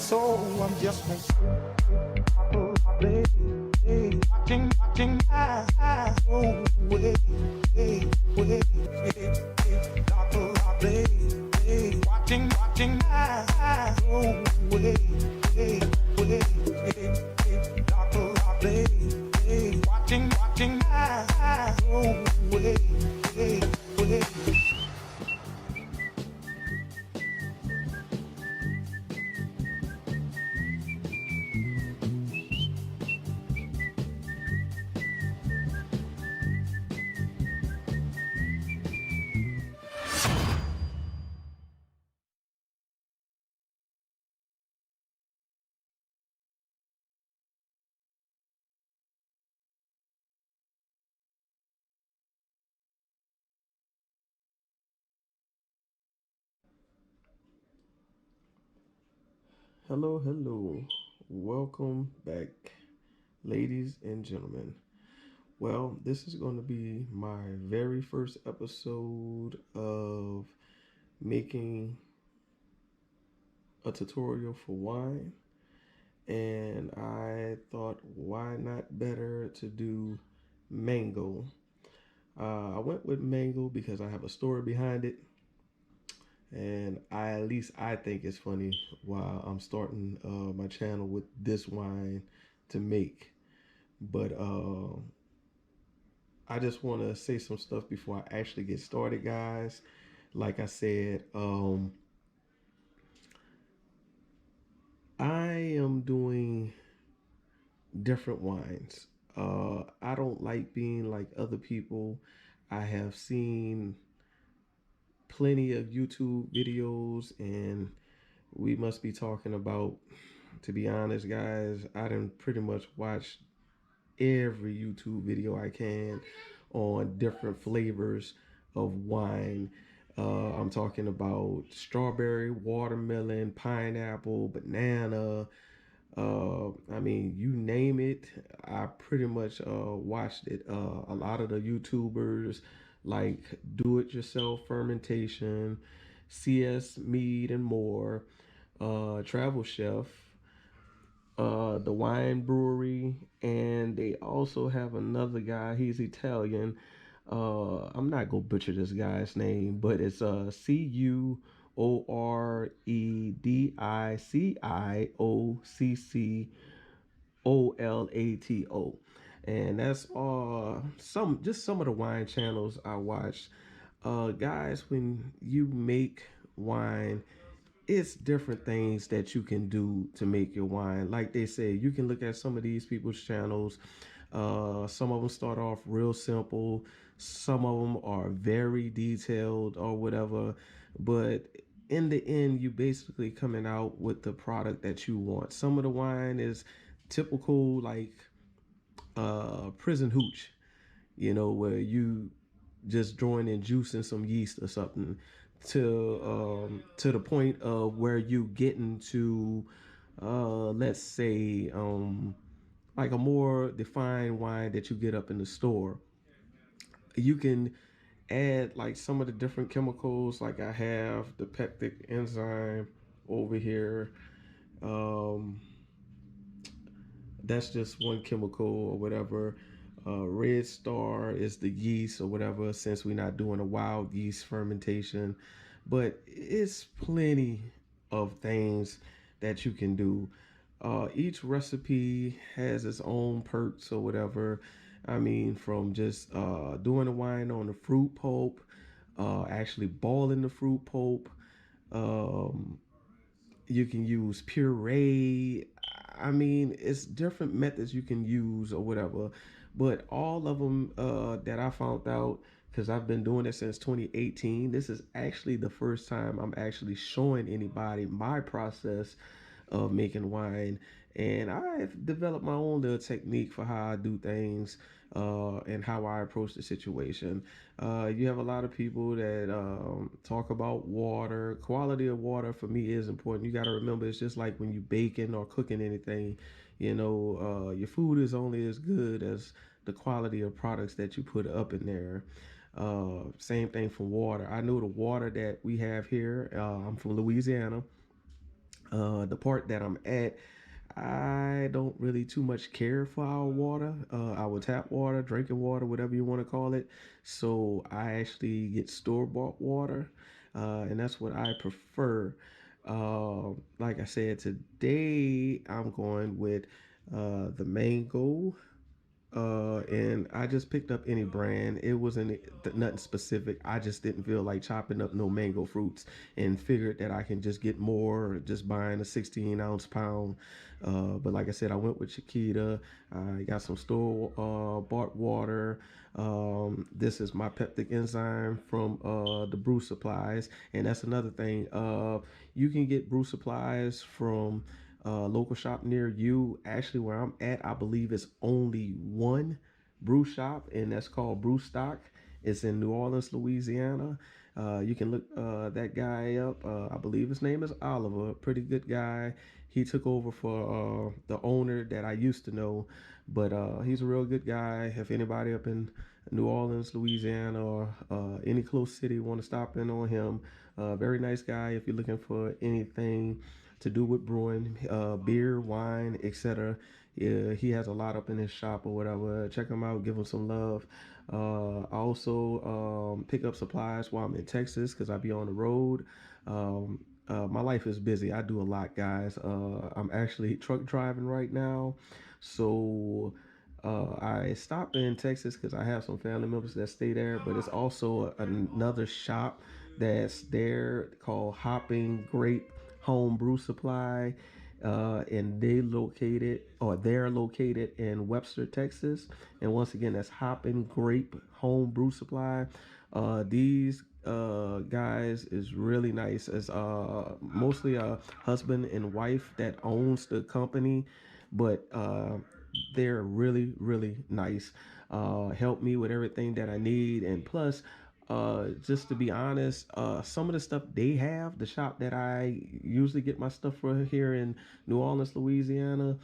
So I'm just gonna play, watching my way, doctor, play, watching my way, doctor, play, watching my way. Hello, hello. Welcome back, ladies and gentlemen. Well, this is going to be my very first episode of making a tutorial for wine, and I thought, why not better to do mango? I went with mango because I have a story behind it, and at least I think it's funny while I'm starting my channel with this wine to make. But I just want to say some stuff before I actually get started, guys. Like I said, I am doing different wines. I don't like being like other people. I have seen plenty of YouTube videos, and we must be talking about, to be honest, guys, I done pretty much watched every YouTube video I can on different flavors of wine. I'm talking about strawberry, watermelon, pineapple, banana. I mean, you name it. I pretty much watched it. A lot of the YouTubers like Do It Yourself Fermentation, CS Mead and more, Travel Chef, the wine brewery, and they also have another guy. He's Italian. I'm not gonna butcher this guy's name, but it's CureDicioCCOLATO, and that's some of the wine channels I watch. Guys, when you make wine, it's different things that you can do to make your wine. Like they say, you can look at some of these people's channels. Some of them start off real simple. Some of them are very detailed or whatever. But in the end, you basically coming out with the product that you want. Some of the wine is typical, like prison hooch, where you just join in juice and some yeast or something, to the point of where you get into, let's say, like a more defined wine that you get up in the store. You can add like some of the different chemicals, like I have the pectic enzyme over here. um, that's just one chemical or whatever. Red Star is the yeast or whatever, since we're not doing a wild yeast fermentation. But it's plenty of things that you can do. Each recipe has its own perks or whatever. I mean, from just doing the wine on the fruit pulp, actually boiling the fruit pulp. Um, you can use puree. I mean, it's different methods you can use or whatever, but all of them that I found out, because I've been doing it since 2018. This is actually the first time I'm actually showing anybody my process of making wine, and I've developed my own little technique for how I do things, and how I approach the situation. You have a lot of people that talk about water. Quality of water for me is important. You got to remember, it's just like when you baking or cooking anything. Your food is only as good as the quality of products that you put up in there. Same thing for water. I know the water that we have here. I'm from Louisiana, The part that I'm at, I don't really too much care for our water, our tap water, drinking water, whatever you want to call it. So I actually get store-bought water, and that's what I prefer. Like I said, today I'm going with the mango, and I just picked up any brand. It wasn't nothing specific. I just didn't feel like chopping up no mango fruits, and figured that I can just get more just buying a 16-ounce pound. But like I said, I went with Chiquita. I got some store bought water. This is my peptic enzyme from the brew supplies, and that's another thing. You can get brew supplies from local shop near you. Actually, where I'm at, I believe it's only one brew shop, and that's called Brew Stock. It's in New Orleans, Louisiana. You can look that guy up. I believe his name is Oliver. Pretty good guy. He took over for the owner that I used to know, but he's a real good guy. If anybody up in New Orleans, Louisiana, or any close city want to stop in on him, very nice guy. If you're looking for anything to do with brewing, beer, wine, etc. Yeah, he has a lot up in his shop or whatever. Check him out, give him some love. I also pick up supplies while I'm in Texas because I be on the road. My life is busy. I do a lot, guys. I'm actually truck driving right now, so I stopped in Texas because I have some family members that stay there. But it's also another shop that's there called Hopping Grape Home Brew Supply, and they're located in Webster, Texas. And once again, that's Hopping Grape Home Brew Supply. These guys is really nice. It's mostly a husband and wife that owns the company, but they're really really nice. Help me with everything that I need, and plus just to be honest, some of the stuff they have, the shop that I usually get my stuff for here in New Orleans, Louisiana,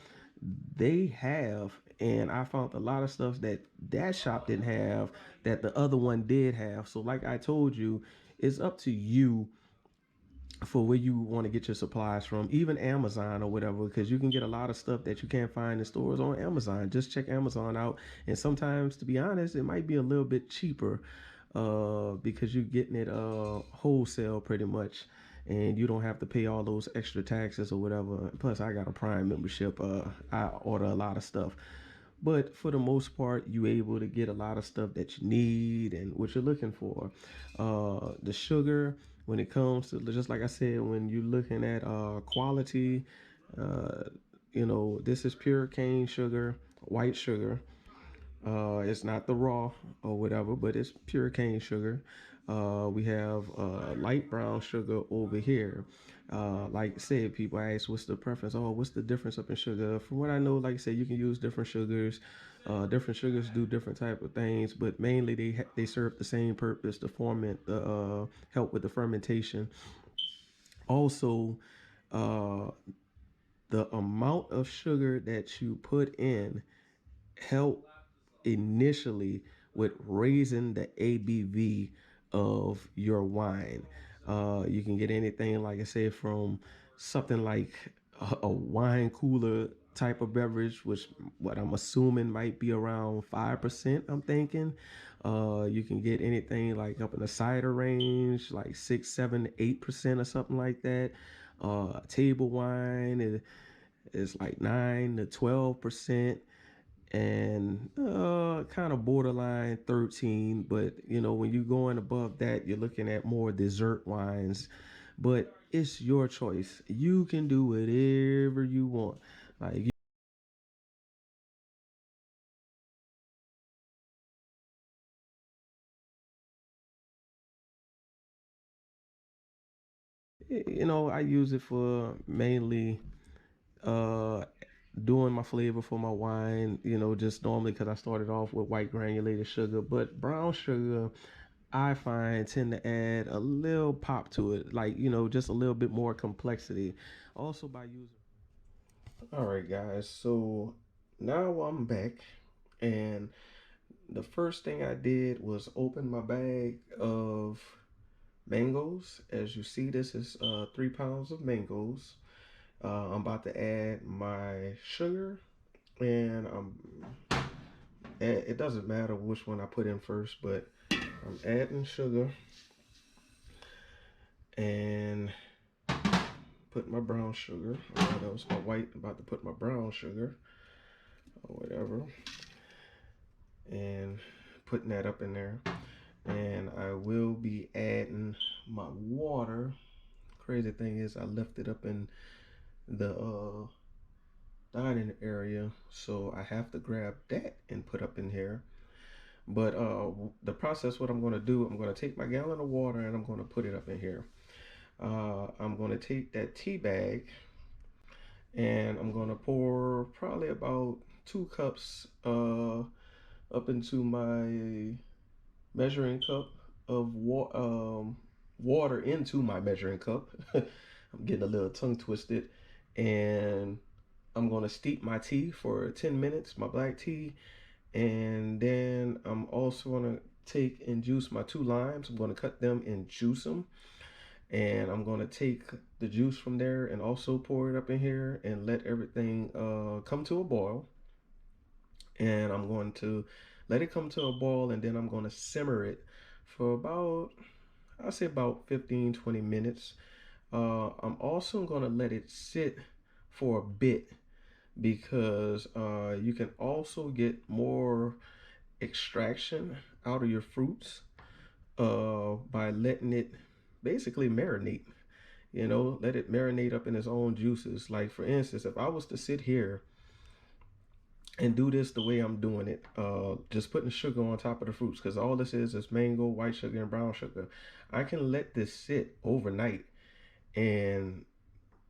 they have, and I found a lot of stuff that that shop didn't have that the other one did have. So like I told you, it's up to you for where you want to get your supplies from, even Amazon or whatever, because you can get a lot of stuff that you can't find in stores on Amazon. Just check Amazon out, and sometimes, to be honest, it might be a little bit cheaper because you're getting it wholesale pretty much, and you don't have to pay all those extra taxes or whatever. Plus, I got a Prime membership. I order a lot of stuff. But for the most part, you're able to get a lot of stuff that you need and what you're looking for. The sugar, when it comes to, just like I said, when you're looking at quality, uh, this is pure cane sugar, white sugar. It's not the raw or whatever, but it's pure cane sugar. We have light brown sugar over here. Like I said, people ask, what's the preference? Oh, what's the difference up in sugar? From what I know, like I said, you can use different sugars. Different sugars do different type of things, but mainly they serve the same purpose to ferment, the help with the fermentation. Also, uh, the amount of sugar that you put in help initially with raising the ABV of your wine. You can get anything, like I said, from something like a wine cooler type of beverage, which what I'm assuming might be around 5%. I'm thinking. You can get anything like up in the cider range, like 6, 7, 8% or something like that. Table wine is like 9 to 12%, and kind of borderline 13. But when you're going above that, you're looking at more dessert wines. But it's your choice. You can do whatever you want. Like, I use it for mainly uh doing my flavor for my wine, just normally because I started off with white granulated sugar. But brown sugar, I find, tend to add a little pop to it, like, just a little bit more complexity. Also by using. All right, guys. So now I'm back, and the first thing I did was open my bag of mangoes. As you see, this is 3 pounds of mangoes. I'm about to add my sugar, and it doesn't matter which one I put in first, but I'm adding sugar and put my brown sugar. That was my white. I'm about to put my brown sugar or whatever, and putting that up in there. And I will be adding my water. Crazy thing is, I left it up in the dining area, so I have to grab that and put up in here. But the process, what I'm going to do, I'm going to take my gallon of water and I'm going to put it up in here. I'm going to take that tea bag and I'm going to pour probably about 2 cups up into my measuring cup of water into my measuring cup. I'm getting a little tongue twisted. And I'm going to steep my tea for 10 minutes, my black tea. And then I'm also going to take and juice my 2 limes. I'm going to cut them and juice them. And I'm going to take the juice from there and also pour it up in here and let everything come to a boil. And I'm going to let it come to a boil, and then I'm going to simmer it for about, I'll say about 15-20 minutes. I'm also going to let it sit for a bit because you can also get more extraction out of your fruits by letting it basically marinate. You know, let it marinate up in its own juices. Like, for instance, if I was to sit here and do this the way I'm doing it, just putting sugar on top of the fruits, because all this is mango, white sugar, and brown sugar. I can let this sit overnight, and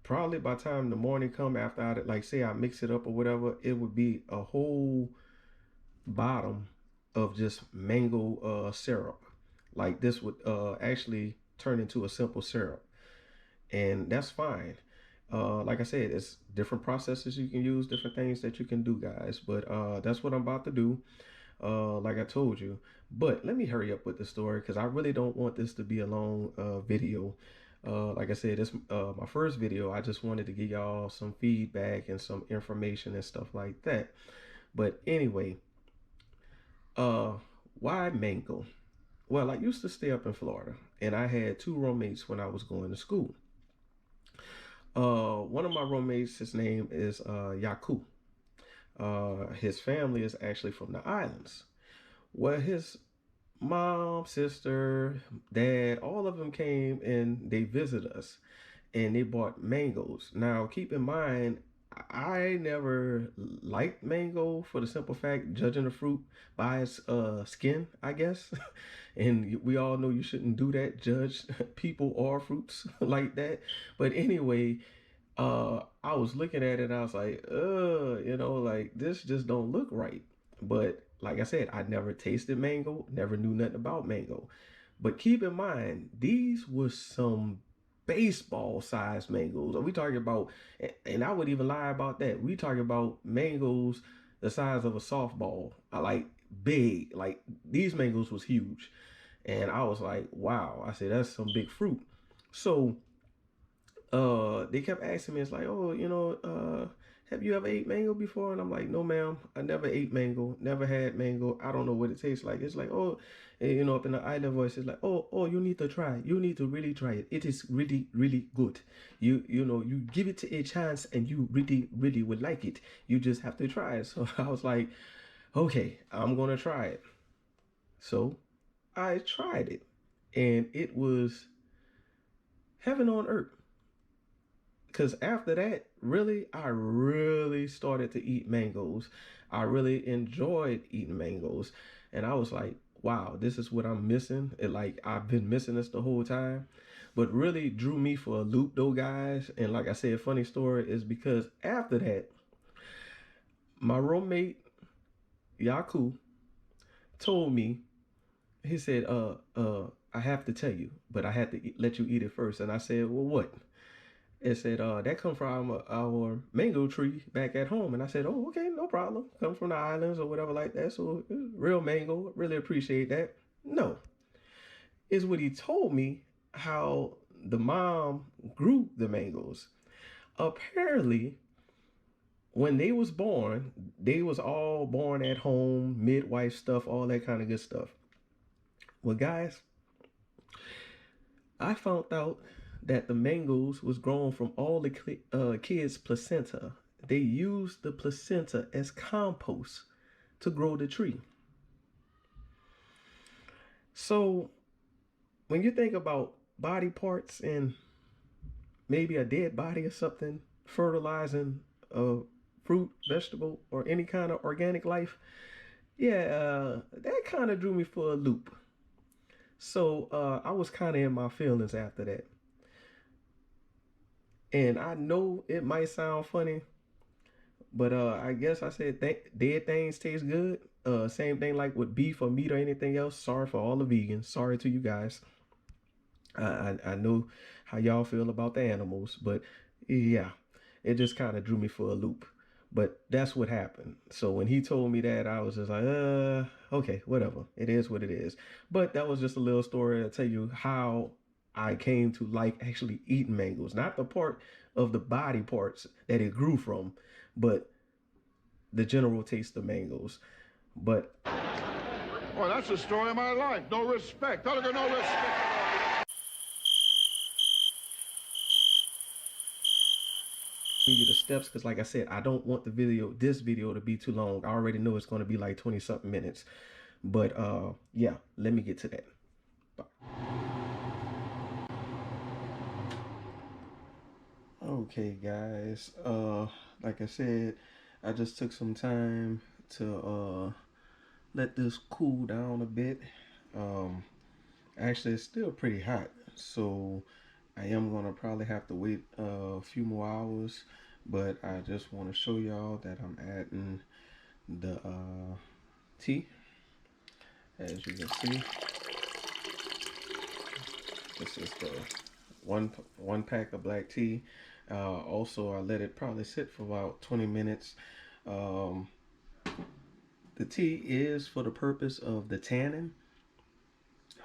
probably by the time the morning come, after I, like, say I mix it up or whatever, it would be a whole bottom of just mango syrup. Like, this would actually turn into a simple syrup, and that's fine. Like I said, it's different processes you can use, different things that you can do, guys. But that's what I'm about to do, like I told you. But let me hurry up with the story because I really don't want this to be a long video. Like I said, it's my first video. I just wanted to give y'all some feedback and some information and stuff like that. But anyway, uh, why mango? Well, I used to stay up in Florida, and I had 2 roommates when I was going to school. One of my roommates, his name is Yaku. His family is actually from the islands. Well, his mom, sister, dad, all of them came and they visited us and they bought mangoes. Now, keep in mind, I never liked mango for the simple fact, judging the fruit by its skin, I guess. And we all know you shouldn't do that, judge people or fruits like that. But anyway, I was looking at it and I was like, you know, like this just don't look right. But like I said, I never tasted mango, never knew nothing about mango. But keep in mind, these was some baseball sized mangoes. Are we talking about, and I would even lie about that. We talking about mangoes the size of a softball. I like big, like these mangoes was huge. And I was like, wow. I said, that's some big fruit. So they kept asking me, it's like, oh, you know, have you ever ate mango before? And I'm like, no, ma'am, I never ate mango, never had mango. I don't know what it tastes like. It's like, oh, and, you know, up in the island voice, it's like, oh, you need to try it. You need to really try it. It is really, really good. You know, you give it a chance and you really, really would like it. You just have to try it. So I was like, okay, I'm gonna try it. So I tried it, and it was heaven on earth. Because after that, really, I really started to eat mangoes. I really enjoyed eating mangoes. And I was like, wow, this is what I'm missing. It, like, I've been missing this the whole time. But really drew me for a loop, though, guys. And like I said, funny story is because after that, my roommate, Yaku, told me, he said, I have to tell you, but I had to let you eat it first. And I said, well, what? It said, that come from our mango tree back at home. And I said, oh, okay, no problem. Come from the islands or whatever like that. So real mango, really appreciate that. No, is what he told me how the mom grew the mangoes. apparently when they was all born at home, midwife stuff, all that kind of good stuff. Well, guys, I found out that the mangoes was grown from all the kids' placenta. They used the placenta as compost to grow the tree. So when you think about body parts and maybe a dead body or something fertilizing a fruit, vegetable, or any kind of organic life, yeah, that kind of drew me for a loop. So I was kind of in my feelings after that. And I know it might sound funny, but I guess I said dead things taste good. Same thing like with beef or meat or anything else. Sorry for all the vegans. Sorry to you guys. I know how y'all feel about the animals, but yeah, it just kind of drew me for a loop. But that's what happened. So when he told me that, I was just like, okay, whatever. It is what it is. But that was just a little story to tell you how I came to like actually eating mangoes. Not the part of the body parts that it grew from, but the general taste of mangoes. But Boy, that's the story of my life. No respect. I got no respect. you the steps because like I said, I don't want this video to be too long. I already know it's going to be like 20 something minutes. But yeah, let me get to that. Bye. Okay guys, like I said, I just took some time to let this cool down a bit. um Actually it's still pretty hot, so I am gonna probably have to wait a few more hours, but I just want to show y'all that I'm adding the tea. As you can see, this is the one pack of black tea. Also, I let it probably sit for about 20 minutes. Um, the tea is for the purpose of the tannin.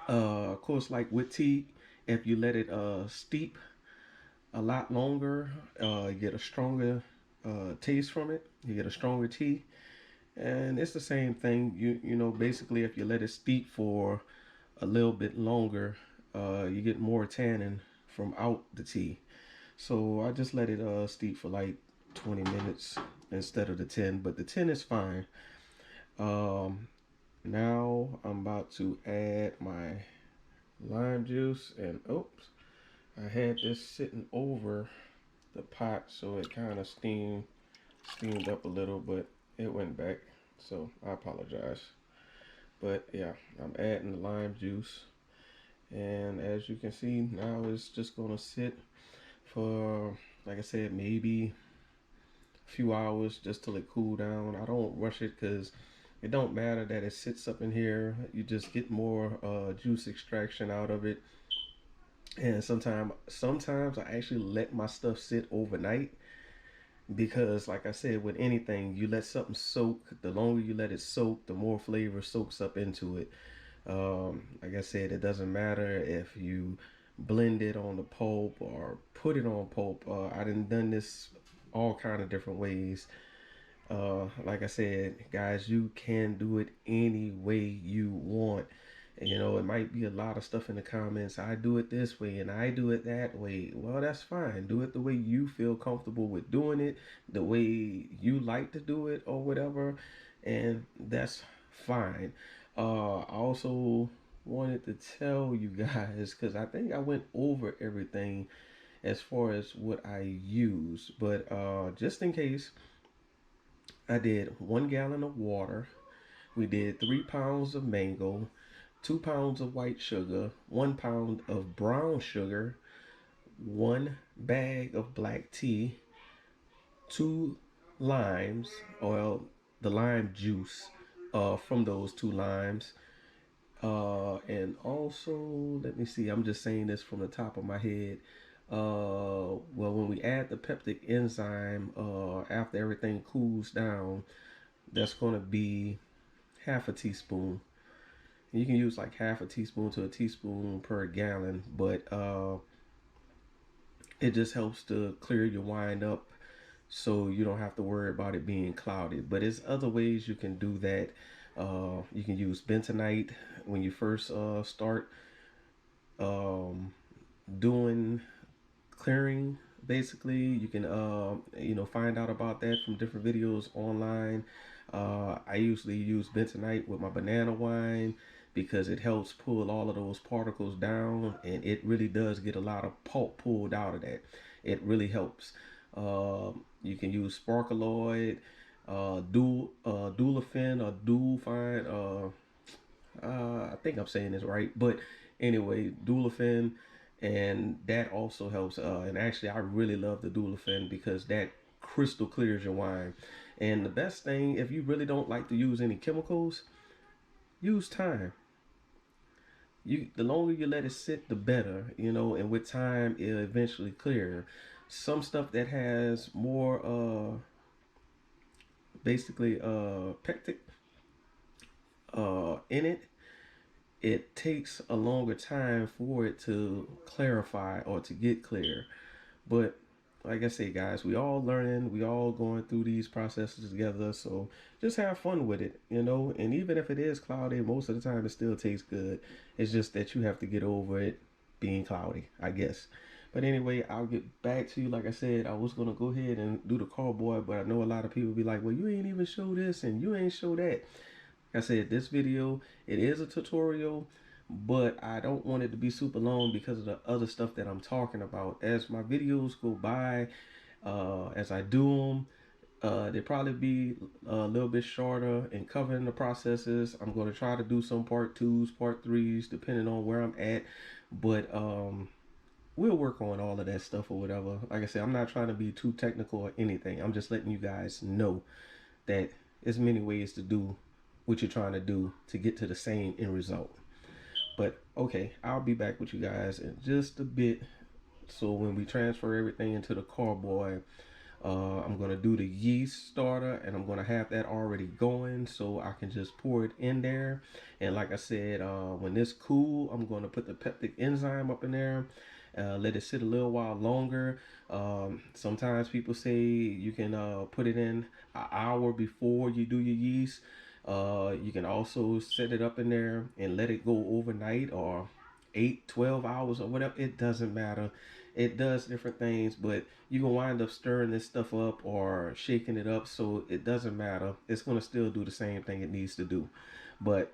Of course, like with tea, if you let it steep a lot longer, you get a stronger taste from it. You get a stronger tea, and it's the same thing. You know, basically, if you let it steep for a little bit longer, you get more tannin from out the tea. So I just let it steep for like 20 minutes instead of the 10, but the 10 is fine. Um, Now I'm about to add my lime juice, and oops, I had this sitting over the pot so it kind of steamed up a little, but it went back, so I apologize. But yeah, I'm adding the lime juice, and as you can see now it's just gonna sit for, like I said, maybe a few hours just till it cool down. I don't rush it because it don't matter that it sits up in here. You just get more juice extraction out of it. And sometimes I actually let my stuff sit overnight because, like I said, with anything, you let something soak. The longer you let it soak, the more flavor soaks up into it. Like I said, it doesn't matter if you blend it on the pulp or put it on pulp. I done this all kind of different ways. Like I said, guys, you can do it any way you want. And, you know, it might be a lot of stuff in the comments. I do it this way and I do it that way. Well, that's fine. Do it the way you feel comfortable with doing it, the way you like to do it or whatever. And that's fine. I also wanted to tell you guys, because I think I went over everything as far as what I use. But just in case, I did 1 gallon of water. We did 3 pounds of mango, 2 pounds of white sugar, 1 pound of brown sugar, 1 bag of black tea, 2 limes, or the lime juice from those 2 limes. And also, let me see, I'm just saying this from the top of my head. Well, when we add the peptic enzyme, after everything cools down, that's going to be half a teaspoon. You can use like half a teaspoon to a teaspoon per gallon, but It just helps to clear your wine up so you don't have to worry about it being clouded. But there's other ways you can do that. You can use bentonite when you first start um, doing clearing. Basically, you can find out about that from different videos online. I usually use bentonite with my banana wine because it helps pull all of those particles down, and it really does get a lot of pulp pulled out of that. It really helps. You can use sparkaloid, Dulafin or Dulfine. I think I'm saying this right, but anyway, Dulafin, and that also helps. And actually, I really love the Dulafin because that crystal clears your wine. And the best thing, if you really don't like to use any chemicals, use time. The longer you let it sit, the better, and with time it'll eventually clear. Some stuff that has more basically pectic in it, it takes a longer time for it to clarify or to get clear. But like I say, guys, we all learning, we all going through these processes together. So just have fun with it, And even if it is cloudy, most of the time it still tastes good. It's just that you have to get over it being cloudy, I guess. But anyway, I'll get back to you. Like I said, I was gonna go ahead and do the cardboard, but I know a lot of people be like, "Well, you ain't even show this and you ain't show that." Like I said, this video, it is a tutorial, but I don't want it to be super long because of the other stuff that I'm talking about. As my videos go by, as I do them, they'll probably be a little bit shorter and covering the processes. I'm going to try to do some part twos, part threes, depending on where I'm at. But we'll work on all of that stuff or whatever. Like I said, I'm not trying to be too technical or anything. I'm just letting you guys know that there's many ways to do what you're trying to do to get to the same end result. But okay, I'll be back with you guys in just a bit. So when we transfer everything into the carboy, I'm gonna do the yeast starter, and I'm gonna have that already going, so I can just pour it in there. And like I said, when this cool, I'm gonna put the peptic enzyme up in there. Let it sit a little while longer. Sometimes people say you can put it in an hour before you do your yeast. You can also set it up in there and let it go overnight, or 8, 12 hours or whatever. It doesn't matter. It does different things, but you can wind up stirring this stuff up or shaking it up, so it doesn't matter. It's going to still do the same thing it needs to do. But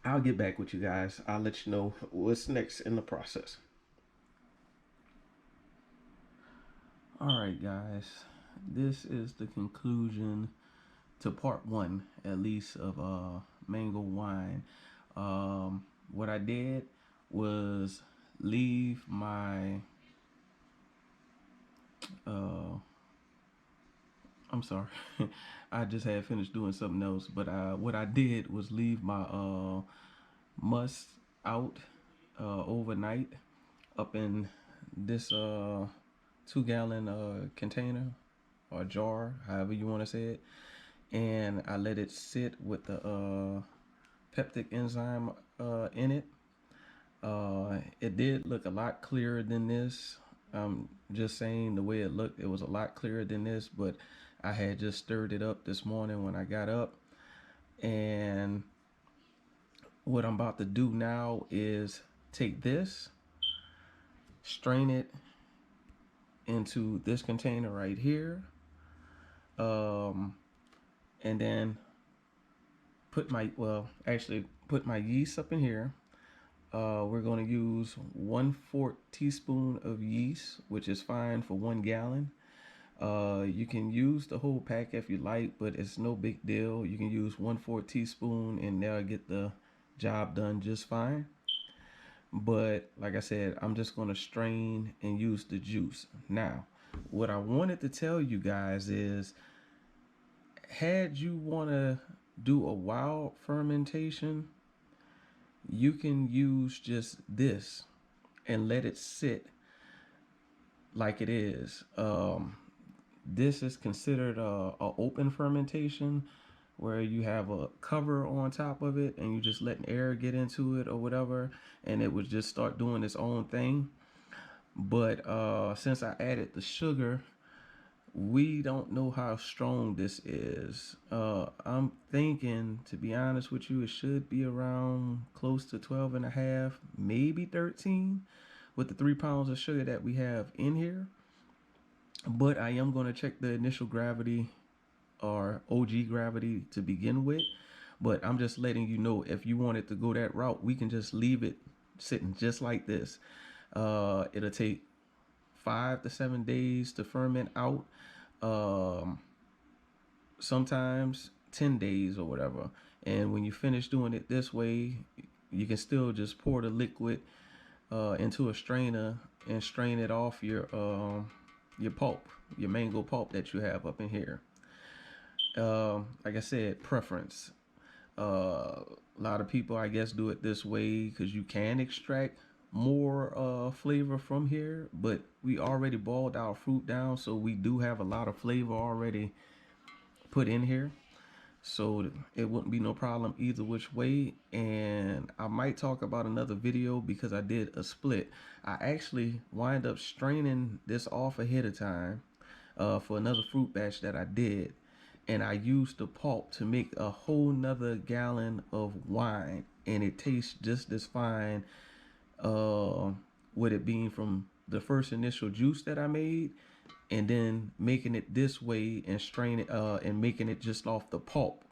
I'll get back with you guys. I'll let you know what's next in the process. All right, guys. This is the conclusion to part one, at least, of Mango Wine. What I did was leave my I'm sorry. I just had finished doing something else, but what I did was leave my must out overnight up in this 2-gallon container or jar, however you want to say it, and I let it sit with the peptic enzyme in it. It did look a lot clearer than this. I'm just saying, the way it looked, it was a lot clearer than this, but I had just stirred it up this morning when I got up. And what I'm about to do now is take this, strain it into this container right here, and then put my yeast up in here. We're going to use 1/4 teaspoon of yeast, which is fine for 1 gallon. You can use the whole pack if you like, but it's no big deal. You can use 1/4 teaspoon and that'll get the job done just fine. But like I said, I'm just going to strain and use the juice. Now, what I wanted to tell you guys is, had you want to do a wild fermentation, you can use just this and let it sit like it is. This is considered a open fermentation, where you have a cover on top of it and you just letting air get into it or whatever, and it would just start doing its own thing. But since I added the sugar, we don't know how strong this is. I'm thinking, to be honest with you, it should be around close to 12 and a half, maybe 13 with the 3 pounds of sugar that we have in here. But I am going to check the initial gravity or OG gravity to begin with. But I'm just letting you know, if you wanted to go that route, we can just leave it sitting just like this. It'll take 5 to 7 days to ferment out. Um, Sometimes 10 days or whatever. And when you finish doing it this way, you can still just pour the liquid into a strainer and strain it off your pulp, your mango pulp that you have up in here. Like I said, preference. A lot of people, I guess, do it this way because you can extract more flavor from here, but we already boiled our fruit down, so we do have a lot of flavor already put in here. So it wouldn't be no problem either which way. And I might talk about another video because I did a split. I actually wind up straining this off ahead of time for another fruit batch that I did, and I used the pulp to make a whole nother gallon of wine, and it tastes just as fine uh, with it being from the first initial juice that I made, and then making it this way and strain it and making it just off the pulp,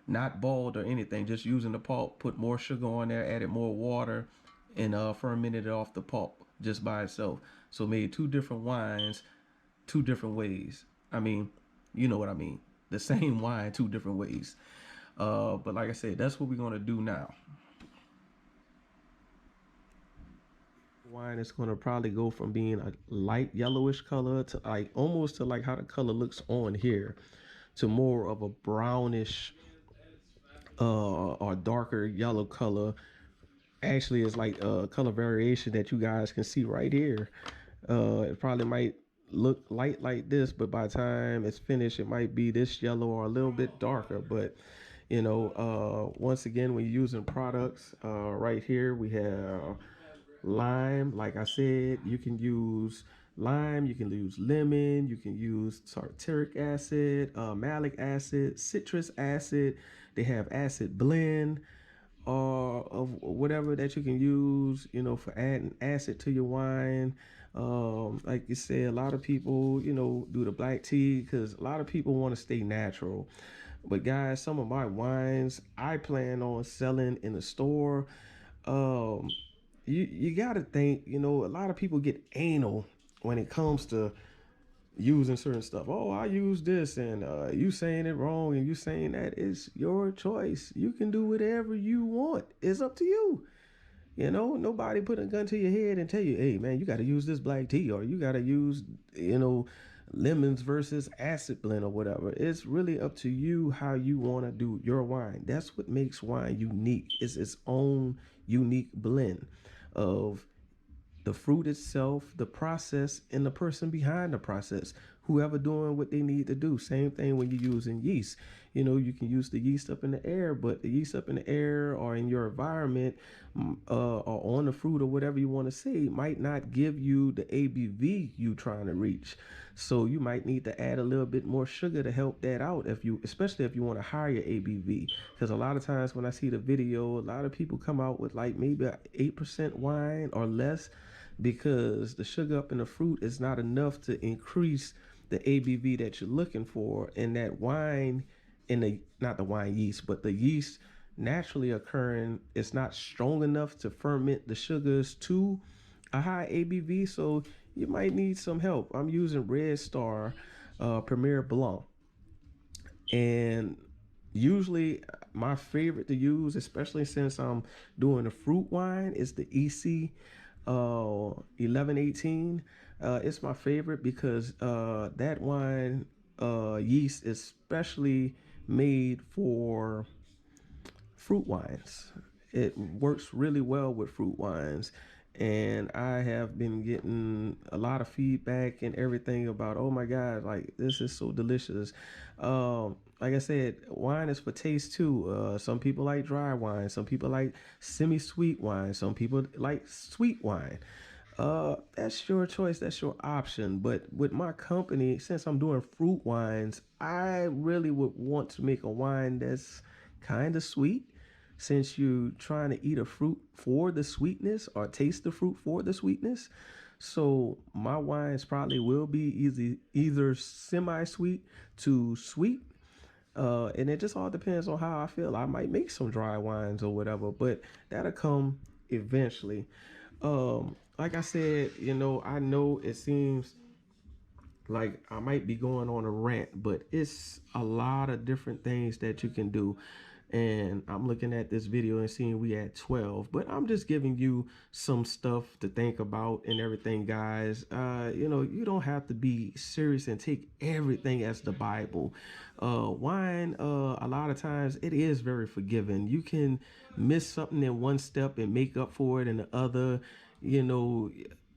not boiled or anything, just using the pulp, put more sugar on there, added more water, and fermented it off the pulp just by itself. So made two different wines, two different ways. I mean, you know what I mean. The same wine, two different ways. But like I said, that's what we're gonna do now. Wine is gonna probably go from being a light yellowish color to like almost to like how the color looks on here, to more of a brownish or darker yellow color. Actually, it's like a color variation that you guys can see right here. It probably might look light like this, but by the time it's finished, it might be this yellow or a little bit darker. But once again, when you're using products, right here we have lime. Like I said, you can use lime, you can use lemon, you can use tartaric acid, malic acid, citrus acid. They have acid blend of whatever that you can use, for adding acid to your wine. Like you said, a lot of people, do the black tea because a lot of people want to stay natural. But guys, some of my wines I plan on selling in the store. Um, you gotta think, a lot of people get anal when it comes to using certain stuff. Oh, I use this, and you saying it wrong, and you saying that. It's your choice. You can do whatever you want. It's up to you. Nobody put a gun to your head and tell you, hey man, you got to use this black tea, or you got to use, lemons versus acid blend or whatever. It's really up to you how you want to do your wine. That's what makes wine unique. It's its own unique blend of the fruit itself, the process, and the person behind the process, whoever doing what they need to do. Same thing when you're using yeast. You can use the yeast up in the air, but the yeast up in the air or in your environment, or on the fruit or whatever you want to say, might not give you the ABV you trying to reach. So you might need to add a little bit more sugar to help that out, especially if you want a higher ABV. Because a lot of times when I see the video, a lot of people come out with like maybe a 8% wine or less, because the sugar up in the fruit is not enough to increase the ABV that you're looking for. And that wine, in the not the wine yeast, but the yeast naturally occurring, it's not strong enough to ferment the sugars to a high ABV. So you might need some help. I'm using Red Star Premier Blanc, and usually my favorite to use, especially since I'm doing a fruit wine, is the EC 1118. It's my favorite because that wine yeast is specially made for fruit wines. It works really well with fruit wines. And I have been getting a lot of feedback and everything about, oh my God, like this is so delicious. Like I said, wine is for taste too. Some people like dry wine. Some people like semi-sweet wine. Some people like sweet wine. That's your choice. That's your option. But with my company, since I'm doing fruit wines, I really would want to make a wine that's kind of sweet. Since you're trying to eat a fruit for the sweetness or taste the fruit for the sweetness, so my wines probably will be either semi-sweet to sweet, and it just all depends on how I feel. I might make some dry wines or whatever, but that'll come eventually. Like I said, I know it seems like I might be going on a rant, but it's a lot of different things that you can do. And I'm looking at this video and seeing we at 12, but I'm just giving you some stuff to think about and everything, guys. You don't have to be serious and take everything as the Bible. Wine, a lot of times it is very forgiving. You can miss something in one step and make up for it in the other. You know,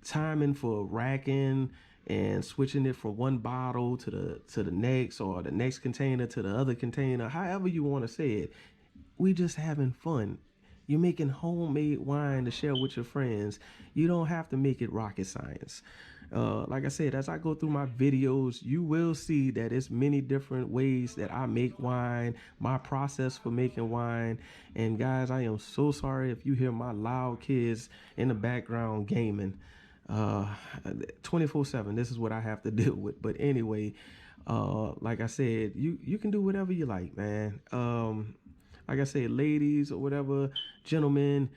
timing for racking and switching it from one bottle to the next, or the next container to the other container, however you want to say it. We just having fun. You're making homemade wine to share with your friends. You don't have to make it rocket science. Like I said, as I go through my videos, you will see that it's many different ways that I make wine, my process for making wine. And guys, I am so sorry if you hear my loud kids in the background gaming. 24/7, this is what I have to deal with. But anyway, like I said, you can do whatever you like, man. Like I said, ladies or whatever, gentlemen,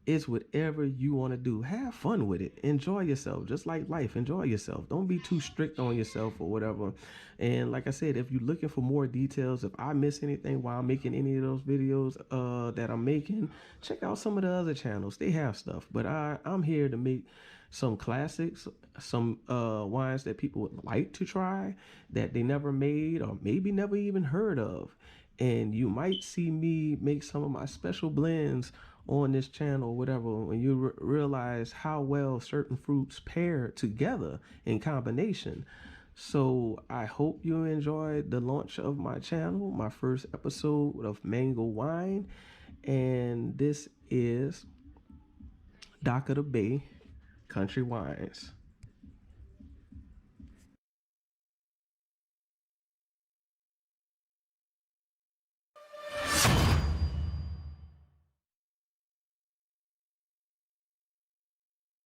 it's whatever you want to do. Have fun with it. Enjoy yourself. Just like life, enjoy yourself. Don't be too strict on yourself or whatever. And like I said, if you're looking for more details, if I miss anything while I'm making any of those videos that I'm making, check out some of the other channels. They have stuff. But I'm here to make some classics, some wines that people would like to try that they never made or maybe never even heard of. And you might see me make some of my special blends on this channel or whatever when you realize how well certain fruits pair together in combination. So I hope you enjoyed the launch of my channel, my first episode of Mango Wine. And this is Dock of the Bay Country Wines.